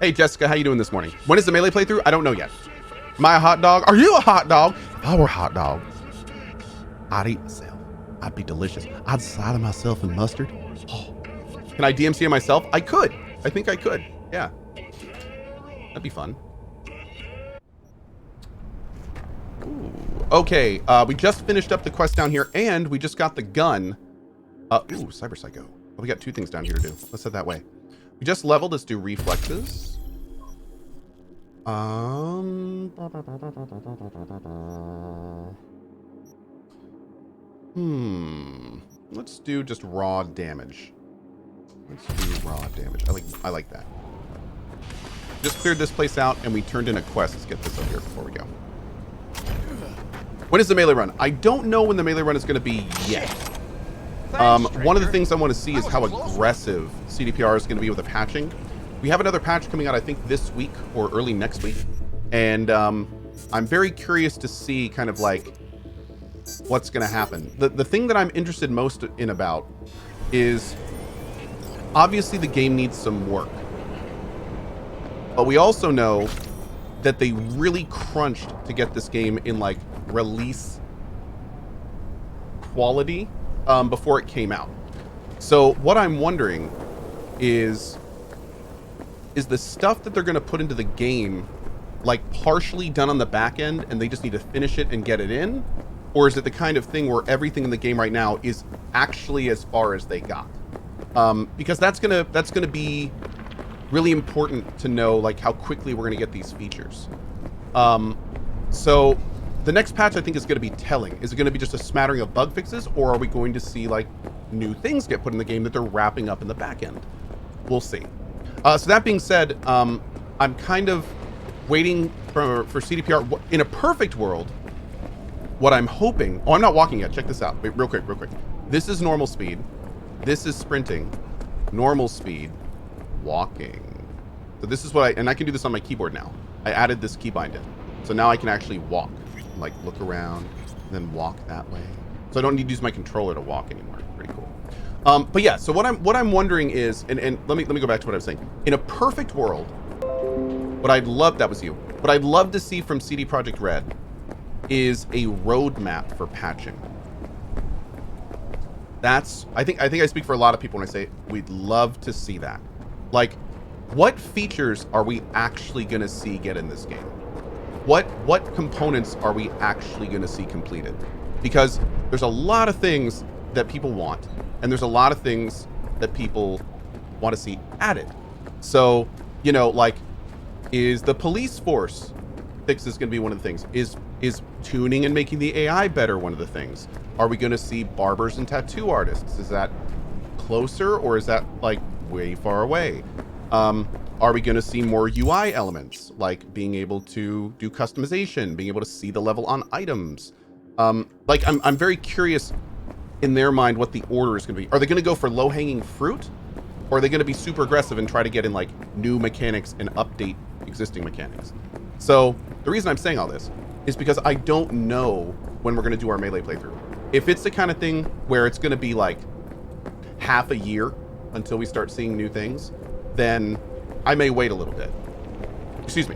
Hey Jessica, how you doing this morning? When is the melee playthrough? I don't know yet. Am I a hot dog? Are you a hot dog? If I were a hot dog, I'd eat myself. I'd be delicious. I'd slather myself in mustard. Oh. Can I DMCA myself? I could. I think I could. Yeah. That'd be fun. Ooh. Okay, we just finished up the quest down here, and we just got the gun. Ooh, cyberpsycho. Oh, we got 2 things down here to do. Let's head that way. We just leveled. Let's do reflexes. Let's do just raw damage. Let's do raw damage. I like that. Just cleared this place out, and we turned in a quest. Let's get this up here before we go. When is the melee run? I don't know when the melee run is going to be yet. One of the things I want to see is how aggressive CDPR is going to be with the patching. We have another patch coming out, I think, this week or early next week. And I'm very curious to see kind of like what's going to happen. The thing that I'm interested most in about is obviously the game needs some work. But we also know that they really crunched to get this game in like release quality before it came out. So what I'm wondering is the stuff that they're going to put into the game like partially done on the back end and they just need to finish it and get it in? Or is it the kind of thing where everything in the game right now is actually as far as they got? Because that's gonna be really important to know like how quickly we're gonna get these features. So the next patch I think is gonna be telling. Is it gonna be just a smattering of bug fixes, or are we going to see like new things get put in the game that they're wrapping up in the back end? We'll see. So that being said, I'm kind of waiting for CDPR. In a perfect world, what I'm hoping... Oh, I'm not walking yet. Check this out. Wait, real quick. This is normal speed. This is sprinting. Normal speed. Walking. So this is what and I can do this on my keyboard now. I added this keybind in. So now I can actually walk. Like, look around, and then walk that way. So I don't need to use my controller to walk anymore. Pretty cool. But yeah, so what I'm wondering is... And let me go back to what I was saying. In a perfect world... What I'd love to see from CD Projekt Red is a roadmap for patching. That's I think I speak for a lot of people when I say we'd love to see that. Like, what features are we actually going to see get in this game? What components are we actually going to see completed? Because there's a lot of things that people want, and there's a lot of things that people want to see added. So, you know, like, is the police force fixes going to be one of the things? Is tuning and making the AI better one of the things? Are we going to see barbers and tattoo artists? Is that closer, or is that like way far away? Are we going to see more UI elements, like being able to do customization, being able to see the level on items? Like, I'm very curious in their mind what the order is going to be. Are they going to go for low-hanging fruit, or are they going to be super aggressive and try to get in like new mechanics and update existing mechanics? So the reason I'm saying all this is because I don't know when we're going to do our melee playthrough. If it's the kind of thing where it's going to be like half a year until we start seeing new things, then I may wait a little bit. Excuse me.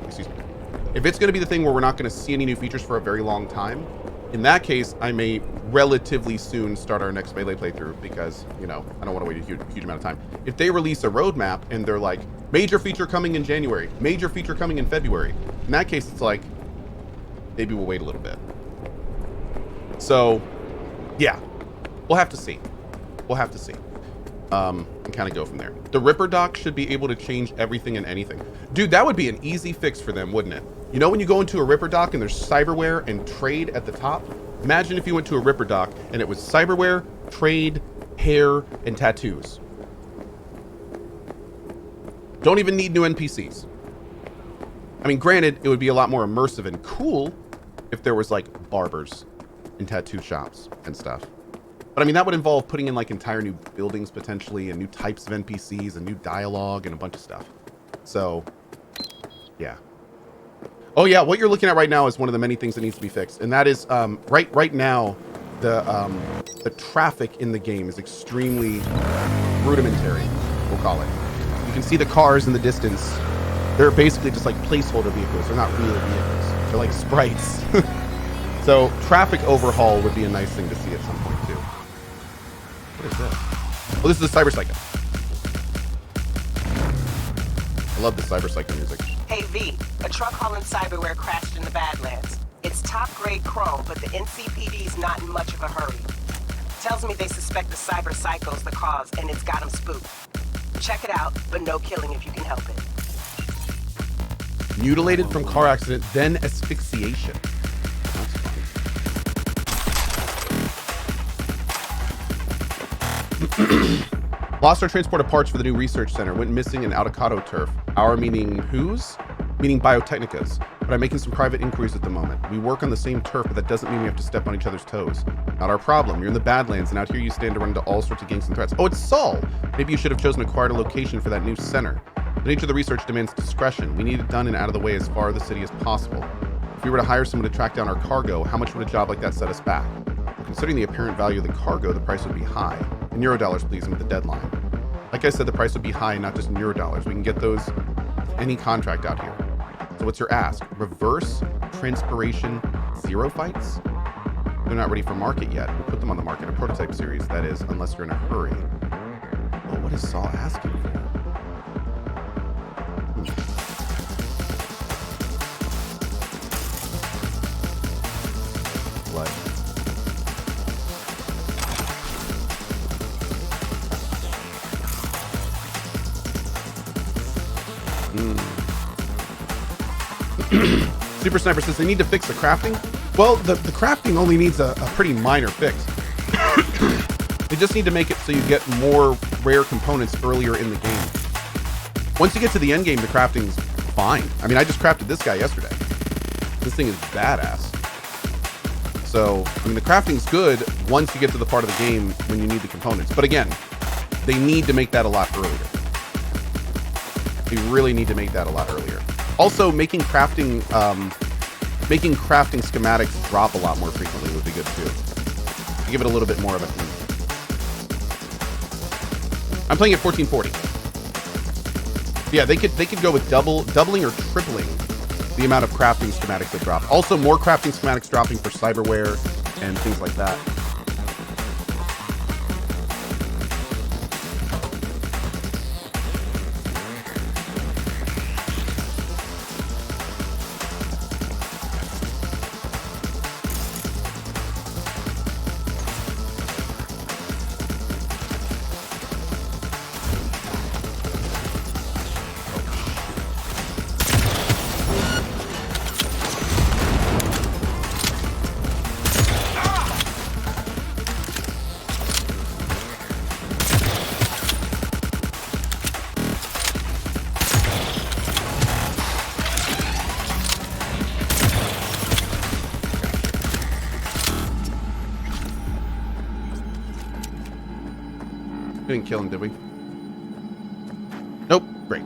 If it's going to be the thing where we're not going to see any new features for a very long time, in that case, I may relatively soon start our next melee playthrough because, you know, I don't want to wait a huge amount of time. If they release a roadmap and they're like, major feature coming in January, major feature coming in February, in that case, it's like, maybe we'll wait a little bit. So, yeah, we'll have to see. And kind of go from there. The Ripper dock should be able to change everything and anything. Dude, that would be an easy fix for them, wouldn't it? You know when you go into a Ripper dock and there's cyberware and trade at the top? Imagine if you went to a Ripper dock and it was cyberware, trade, hair, and tattoos. Don't even need new NPCs. I mean, granted, it would be a lot more immersive and cool if there was like barbers and tattoo shops and stuff. But I mean, that would involve putting in like entire new buildings potentially, and new types of NPCs and new dialogue and a bunch of stuff. So, yeah. Oh yeah, what you're looking at right now is one of the many things that needs to be fixed, and that is right now the traffic in the game is extremely rudimentary, we'll call it. You can see the cars in the distance They're basically just like placeholder vehicles. They're not really vehicles. They're like sprites. So traffic overhaul would be a nice thing to see at some point too. What is this? Oh, this is the cyberpsycho. I love the cyberpsycho music. Hey V, a truck hauling cyberware crashed in the Badlands. It's top grade chrome, but the NCPD's not in much of a hurry. Tells me they suspect the cyberpsycho's the cause, and it's got them spooked. Check it out, but no killing if you can help it. Mutilated from car accident, then asphyxiation. That's funny. Lost our transport of parts for the new research center. Went missing in avocado turf. Our meaning whose? Meaning Biotechnica's. But I'm making some private inquiries at the moment. We work on the same turf, but that doesn't mean we have to step on each other's toes. Not our problem. You're in the Badlands, and out here you stand to run into all sorts of gangs and threats. Oh, it's Saul. Maybe you should have chosen a quieter location for that new center. The nature of the research demands discretion. We need it done and out of the way as far of the city as possible. If we were to hire someone to track down our cargo, how much would a job like that set us back? Considering the apparent value of the cargo, the price would be high. In Eurodollars, please, and with the deadline. Like I said, the price would be high, not just in Eurodollars. We can get those with any contract out here. So what's your ask? Reverse transpiration 0 fights? They're not ready for market yet. We'll put them on the market, a prototype series, that is, unless you're in a hurry. Well, what is Saul asking for? What? Super Sniper says they need to fix the crafting. Well, the crafting only needs a pretty minor fix. They just need to make it so you get more rare components earlier in the game. Once you get to the end game, the crafting's fine. I mean, I just crafted this guy yesterday. This thing is badass. So, I mean, the crafting's good once you get to the part of the game when you need the components. But again, they need to make that a lot earlier. They really need to make that a lot earlier. Also, making crafting schematics drop a lot more frequently would be good too. Give it a little bit more of a theme. I'm playing at 1440. Yeah, they could go with doubling or tripling the amount of crafting schematics that drop. Also, more crafting schematics dropping for cyberware and things like that. We didn't kill him, did we? Nope. Great.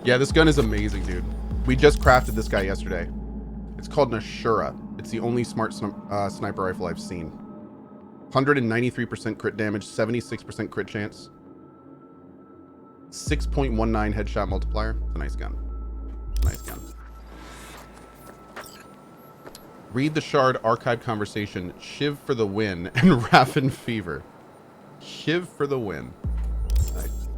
Yeah, this gun is amazing, dude. We just crafted this guy yesterday. It's called an Ashura. It's the only smart sniper rifle I've seen. 193% crit damage, 76% crit chance. 6.19 headshot multiplier. It's a nice gun. Nice gun. Read the Shard archive conversation. Shiv for the win and Raffin Fever. Shiv for the win. Nice.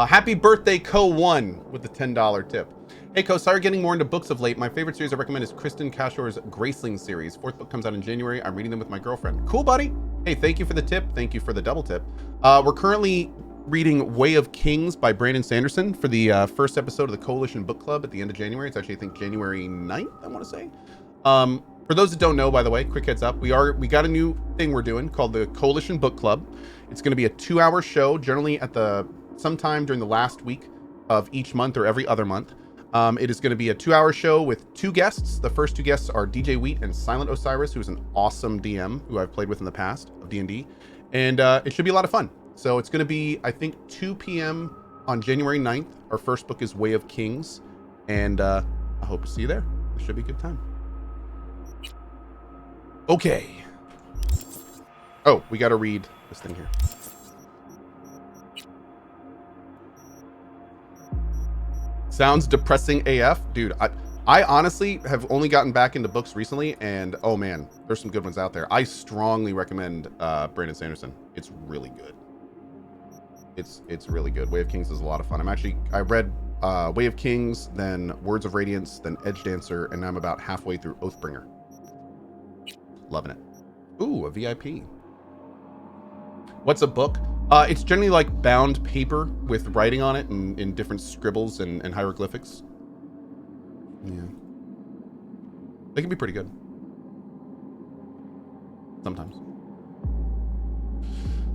Happy birthday, Cohh1 with the $10 tip. Hey, Cohh, sorry getting more into books of late. My favorite series I recommend is Kristen Cashor's Graceling series. 4th book comes out in January. I'm reading them with my girlfriend. Cool, buddy. Hey, thank you for the tip. Thank you for the double tip. We're currently reading Way of Kings by Brandon Sanderson for the first episode of the Coalition Book Club at the end of January. It's actually, I think, January 9th, I want to say. For those that don't know, by the way, quick heads up, we got a new thing we're doing called the Coalition Book Club. It's going to be a 2-hour show, generally at sometime during the last week of each month or every other month. It is going to be a 2-hour show with 2 guests. The first 2 guests are DJ Wheat and Silent Osiris, who's an awesome DM who I've played with in the past of D&D. And it should be a lot of fun. So it's going to be, I think, 2 p.m. on January 9th. Our first book is Way of Kings. And I hope to see you there. It should be a good time. Okay. Oh, we got to read this thing here. Sounds depressing AF. Dude, I honestly have only gotten back into books recently, and oh man, there's some good ones out there. I strongly recommend Brandon Sanderson. It's really good. It's really good. Way of Kings is a lot of fun. I read Way of Kings, then Words of Radiance, then Edge Dancer, and now I'm about halfway through Oathbringer. Loving it. Ooh, a VIP. What's a book? It's generally like bound paper with writing on it and in different scribbles and hieroglyphics. Yeah. They can be pretty good. Sometimes.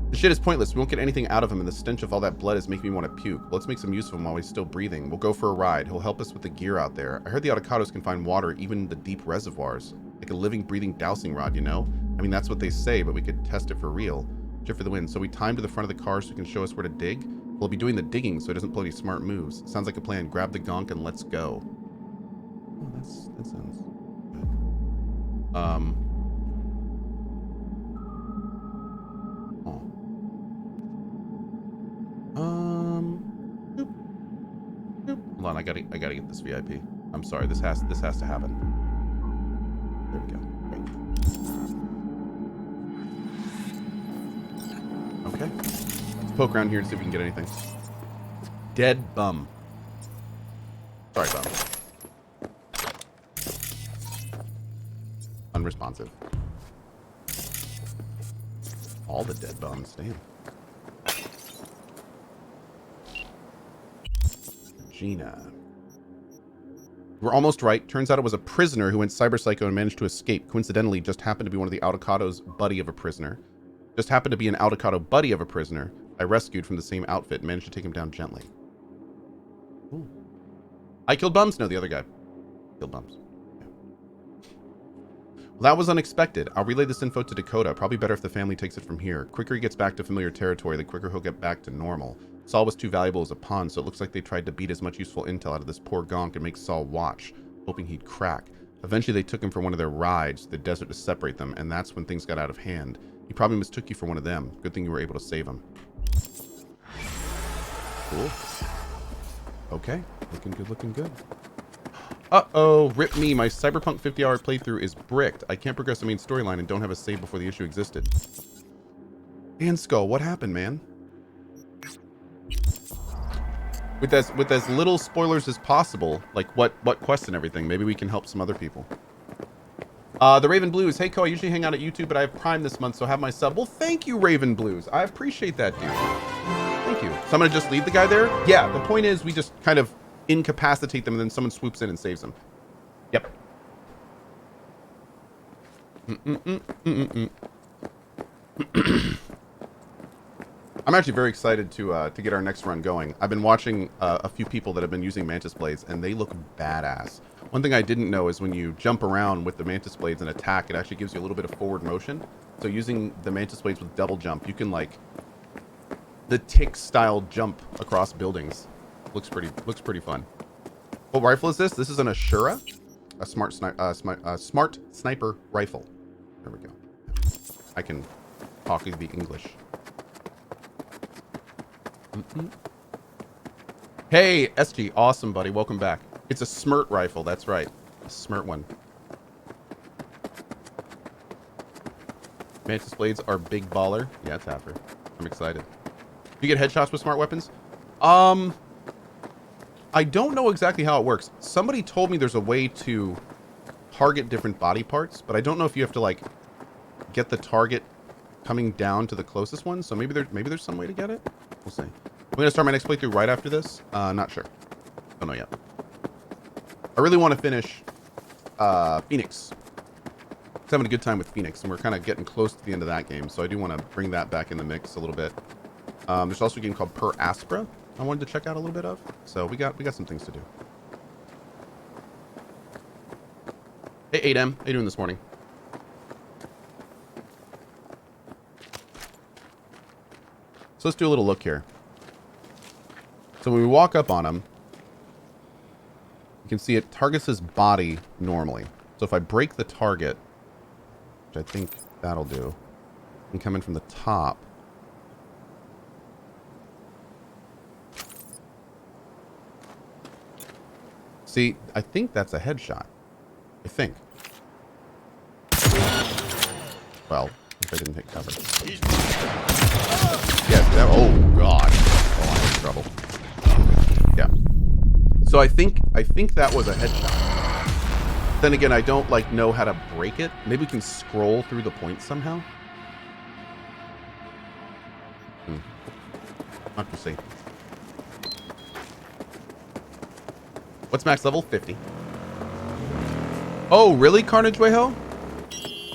The shit is pointless. We won't get anything out of him, and the stench of all that blood is making me want to puke. Let's make some use of him while he's still breathing. We'll go for a ride. He'll help us with the gear out there. I heard the avocados can find water even in the deep reservoirs. Like a living, breathing dowsing rod, you know? I mean, that's what they say, but we could test it for real. Shit for the win. So we time to the front of the car so he can show us where to dig? We'll be doing the digging so he doesn't pull any smart moves. Sounds like a plan. Grab the gonk and let's go. Oh, that sounds good. Boop. Boop. Hold on, I gotta get this VIP. I'm sorry, this has to happen. There we go. Great. Okay. Let's poke around here and see if we can get anything. Dead bum. Sorry, bum. Unresponsive. All the dead bums, damn. Gina. We're almost right. Turns out it was a prisoner who went cyberpsycho and managed to escape. Coincidentally, just happened to be one of the Avocado's buddy of a prisoner. Just happened to be an Avocado buddy of a prisoner I rescued from the same outfit and managed to take him down gently. Ooh. I killed bums? No, the other guy killed bums. Yeah. Well, that was unexpected. I'll relay this info to Dakota. Probably better if the family takes it from here. Quicker he gets back to familiar territory, the quicker he'll get back to normal. Saul was too valuable as a pawn, so it looks like they tried to beat as much useful intel out of this poor gonk and make Saul watch, hoping he'd crack. Eventually they took him for one of their rides to the desert to separate them, and that's when things got out of hand. He probably mistook you for one of them. Good thing you were able to save him. Cool. Okay. Looking good, looking good. Uh-oh. Rip me. My Cyberpunk 50-hour playthrough is bricked. I can't progress the main storyline and don't have a save before the issue existed. And Skull, what happened, man? With as little spoilers as possible, like what quests and everything, maybe we can help some other people. The Raven Blues. Hey, Cohh, I usually hang out at YouTube, but I have Prime this month, so have my sub. Well, thank you, Raven Blues. I appreciate that, dude. Thank you. So I'm going to just leave the guy there? Yeah, the point is we just kind of incapacitate them, and then someone swoops in and saves them. Yep. I'm actually very excited to get our next run going. I've been watching a few people that have been using Mantis Blades, and they look badass. One thing I didn't know is when you jump around with the Mantis Blades and attack, it actually gives you a little bit of forward motion. So using the Mantis Blades with double jump, you can like the tick-style jump across buildings. Looks pretty fun. What rifle is this? This is an Ashura, a smart sniper rifle. There we go. I can talk the English. Hey, SG, awesome, buddy. Welcome back. It's a Smirt rifle. That's right. A Smirt one. Mantis Blades are big baller. Yeah, Tapper. I'm excited. Do you get headshots with smart weapons? I don't know exactly how it works. Somebody told me there's a way to target different body parts, but I don't know if you have to like get the target coming down to the closest one. So maybe there's some way to get it. We'll see. I'm gonna start my next playthrough right after this. Not sure. Don't know yet. I really want to finish Phoenix. I'm having a good time with Phoenix, and we're kind of getting close to the end of that game, so I do want to bring that back in the mix a little bit. There's also a game called Per Aspera I wanted to check out a little bit of. So we got some things to do. Hey, 8M, how you doing this morning? So let's do a little look here. So when we walk up on him, you can see it targets his body normally. So if I break the target, which I think that'll do, And come in from the top. See, I think that's a headshot. I think. Well, if I didn't hit cover. Yes, that, oh god. Oh, I'm in trouble. Yeah. So I think that was a headshot. Then again, I don't like know how to break it. Maybe we can scroll through the points somehow. Not to see. What's max level? 50. Oh, really, Carnage Wayho?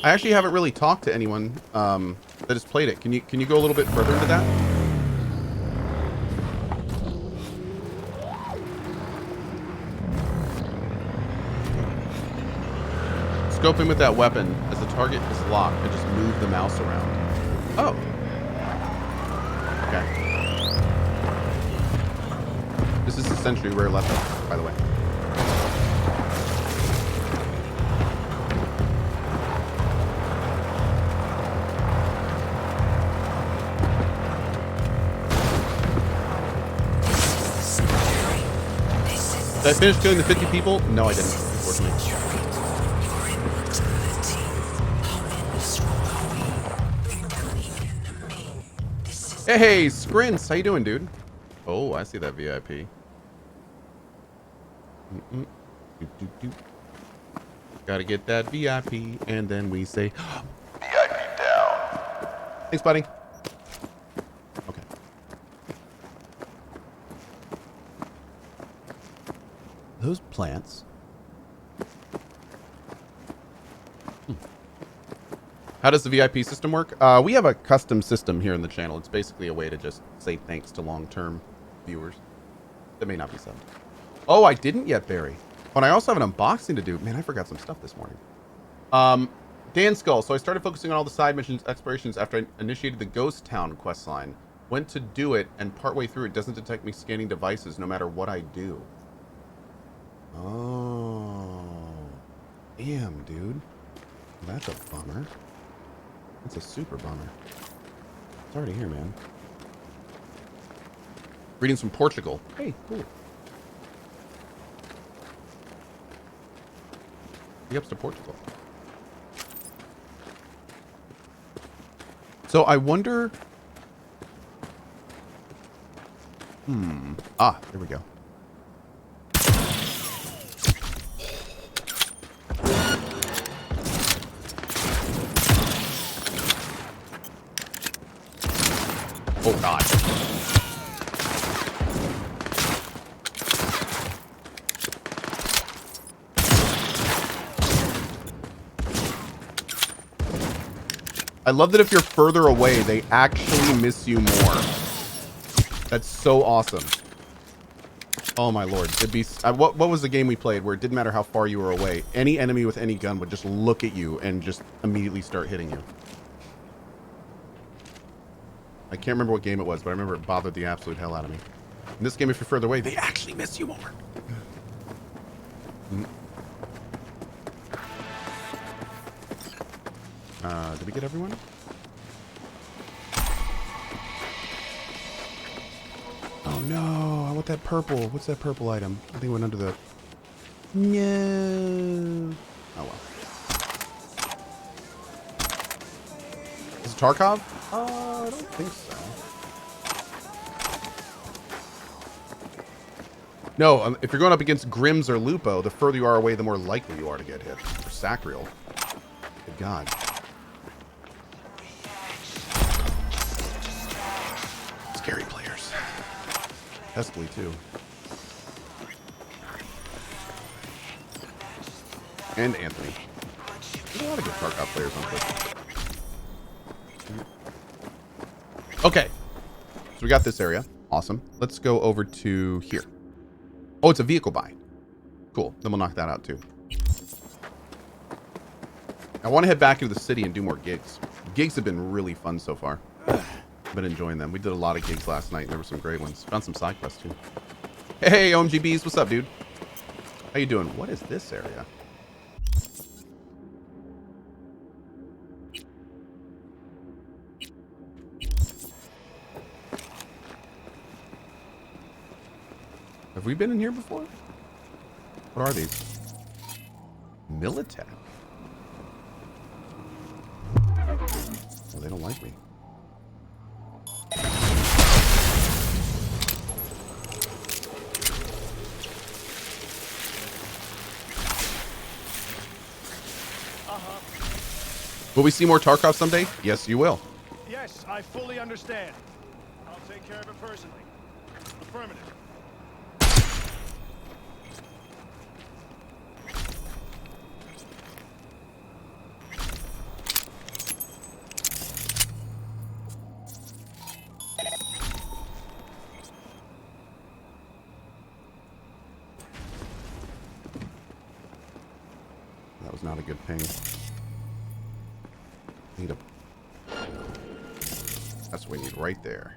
I actually haven't really talked to anyone that has played it. Can you go a little bit further into that? Scope in with that weapon as the target is locked and just move the mouse around. Oh. Okay. This is essentially rare left, by the way. Did I finish killing the 50 people? No, I didn't, unfortunately. Hey, Scrints, how you doing, dude? Oh, I see that VIP. Gotta get that VIP, and then we say, VIP down. Thanks, buddy. Okay. Those plants. How does the VIP system work? We have a custom system here in the channel. It's basically a way to just say thanks to long-term viewers that may not be subbed. Oh, I didn't yet, Barry. Oh, and I also have an unboxing to do. Man, I forgot some stuff this morning. Dan Skull. So I started focusing on all the side missions, explorations after I initiated the Ghost Town quest line. Went to do it, and partway through it doesn't detect me scanning devices no matter what I do. Oh. Damn, dude. That's a bummer. That's a super bummer. Sorry to hear, man. Reading some Portugal. Hey, cool. Big ups to Portugal. So I wonder... Ah, there we go. Oh, God. I love that if you're further away, they actually miss you more. That's so awesome. Oh, my Lord. It'd be, what was the game we played where it didn't matter how far you were away? Any enemy with any gun would just look at you and just immediately start hitting you. I can't remember what game it was, but I remember it bothered the absolute hell out of me. In this game, if you're further away, they actually miss you more. Did we get everyone? Oh no, I want that purple. What's that purple item? I think it went under the... No. Oh well. Is it Tarkov? I don't think so. No, if you're going up against Grims or Lupo, the further you are away, the more likely you are to get hit. Or Sacriel. Good God. Scary players. Pestily, too. And Anthony. There's a lot of good Tarkov players on Twitch. Okay. So we got this area. Awesome. Let's go over to here. Oh, it's a vehicle buy. Cool. Then we'll knock that out, too. I want to head back into the city and do more gigs. Gigs have been really fun so far. I've been enjoying them. We did a lot of gigs last night, and there were some great ones. Found some side quests, too. Hey, OMGBs. What's up, dude? How you doing? What is this area? Have we been in here before? What are these? Militech. Oh, they don't like me. Will we see more Tarkov someday? Yes, you will. Yes, I fully understand. I'll take care of it personally. Affirmative. That was not a good ping. Need a... That's what we need right there.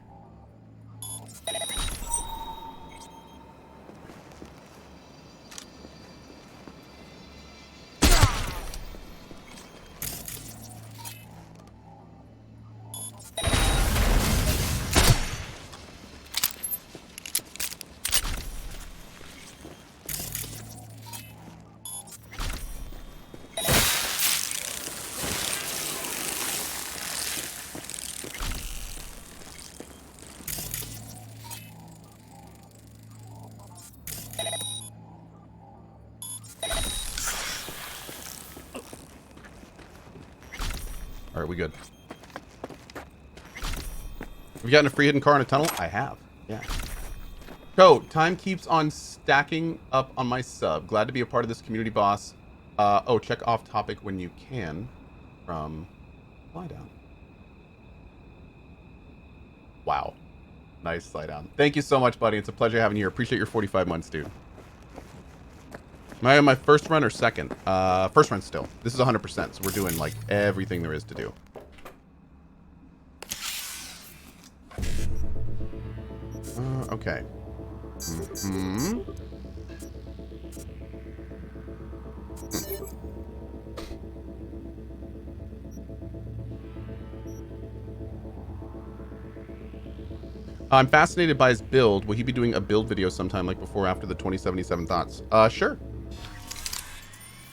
Alright, we good. Have you gotten a free hidden car in a tunnel? I have. Yeah. Cohh, time keeps on stacking up on my sub. Glad to be a part of this community, boss. Oh, check off topic when you can. From Fly Down. Wow. Nice slide down. Thank you so much, buddy. It's a pleasure having you here. Appreciate your 45 months, dude. Am I on my first run or second? First run still. This is 100%, so we're doing, like, everything there is to do. Okay. I'm fascinated by his build. Will he be doing a build video sometime, like before or after the 2077 thoughts? Sure.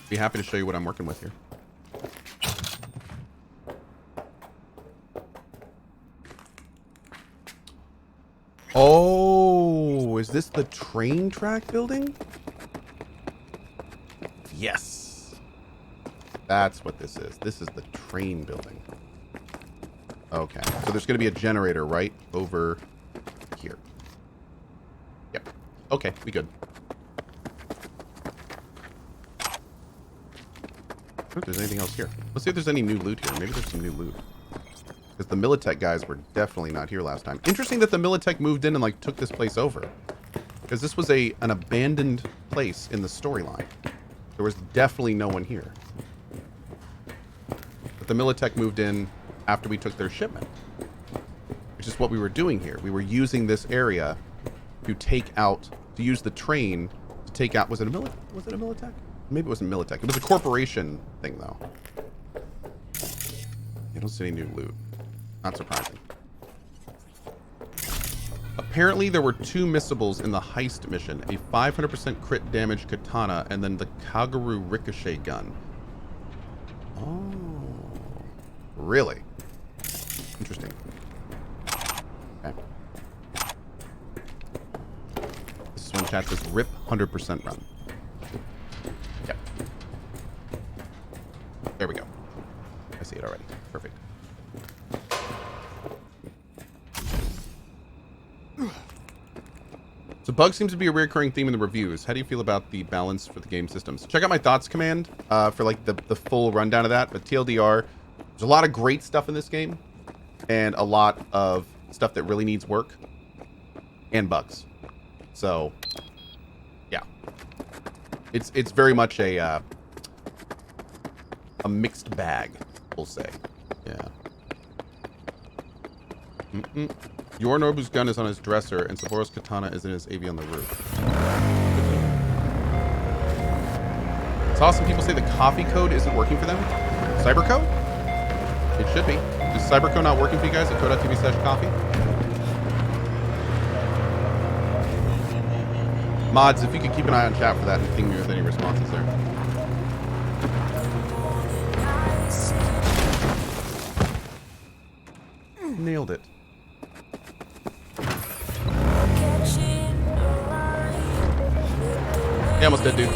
Be happy to show you what I'm working with here. Oh, is this the train track building? Yes. That's what this is. This is the train building. Okay. So there's going to be a generator right over here. Yep. Okay, we good. I don't think there's anything else here. Let's see if there's any new loot here. Maybe there's some new loot. Because the Militech guys were definitely not here last time. Interesting that the Militech moved in and like took this place over. Because this was an abandoned place in the storyline. There was definitely no one here. But the Militech moved in after we took their shipment. Which is what we were doing here. We were using this area to take out, to use the train to take out, was it a Militech? Maybe it wasn't Militech. It was a corporation thing though. I don't see any new loot. Not surprising. Apparently there were 2 missables in the heist mission. A 500% crit damage katana and then the Kagaru ricochet gun. Oh. Really? Interesting. Okay. This is when chat says RIP 100% run. Yep. There we go. I see it already. Perfect. So bugs seems to be a recurring theme in the reviews. How do you feel about the balance for the game systems? Check out my thoughts command for like the full rundown of that. But TLDR, there's a lot of great stuff in this game and a lot of stuff that really needs work and bugs. So yeah, it's very much a mixed bag, we'll say. Yeah. Yorinobu's gun is on his dresser, and Saboro's katana is in his AV on the roof. It's awesome. People say the coffee code isn't working for them. Cyberco? It should be. Is Cyberco not working for you guys at cohh.tv/coffee? Mods, if you could keep an eye on chat for that and ping me with any responses there. Nailed it. Yeah, almost dead, dude.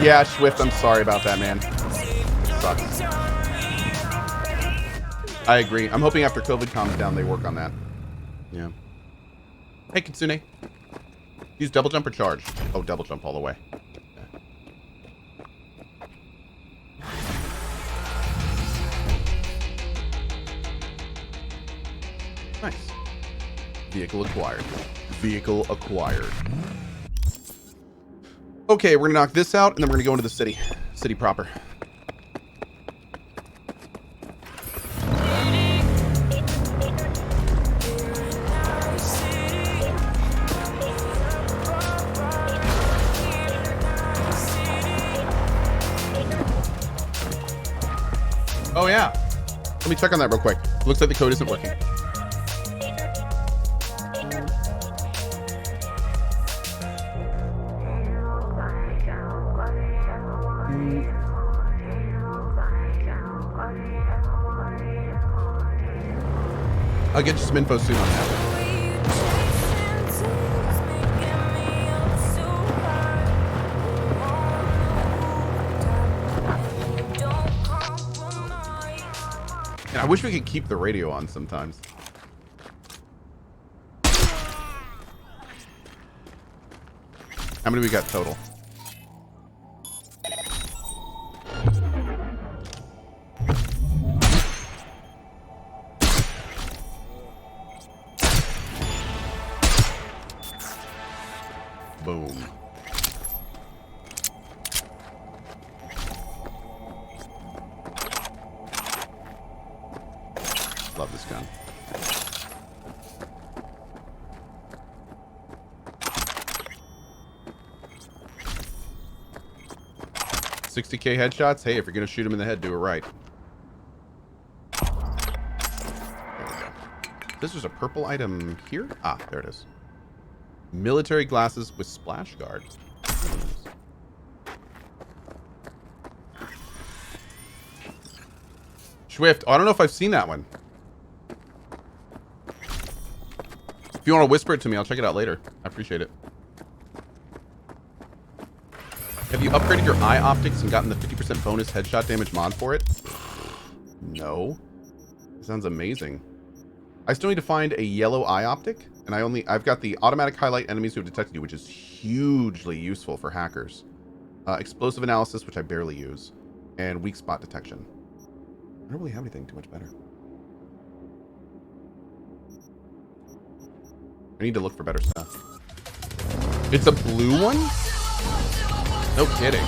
Yeah, Swift, I'm sorry about that, man. Sucks. I agree. I'm hoping after COVID calms down, they work on that. Yeah. Hey, Kitsune. Use double jump or charge? Oh, double jump all the way. Nice. Vehicle acquired. Vehicle acquired. Okay, we're gonna knock this out, and then we're gonna go into the city. City proper. Oh yeah. Let me check on that real quick. Looks like the code isn't working. I'll get you some info soon on that. And I wish we could keep the radio on sometimes. How many we got total? Boom. Love this gun. $60K headshots? Hey, if you're gonna shoot him in the head, do it right. There we go. This is a purple item here? Ah, there it is. Military glasses with splash guard. Swift. Oh, I don't know if I've seen that one. If you want to whisper it to me, I'll check it out later. I appreciate it. Have you upgraded your eye optics and gotten the 50% bonus headshot damage mod for it? No. It sounds amazing. I still need to find a yellow eye optic, and I've got the automatic highlight enemies who have detected you, which is hugely useful for hackers. Explosive analysis, which I barely use, and weak spot detection. I don't really have anything too much better. I need to look for better stuff. It's a blue one? No kidding.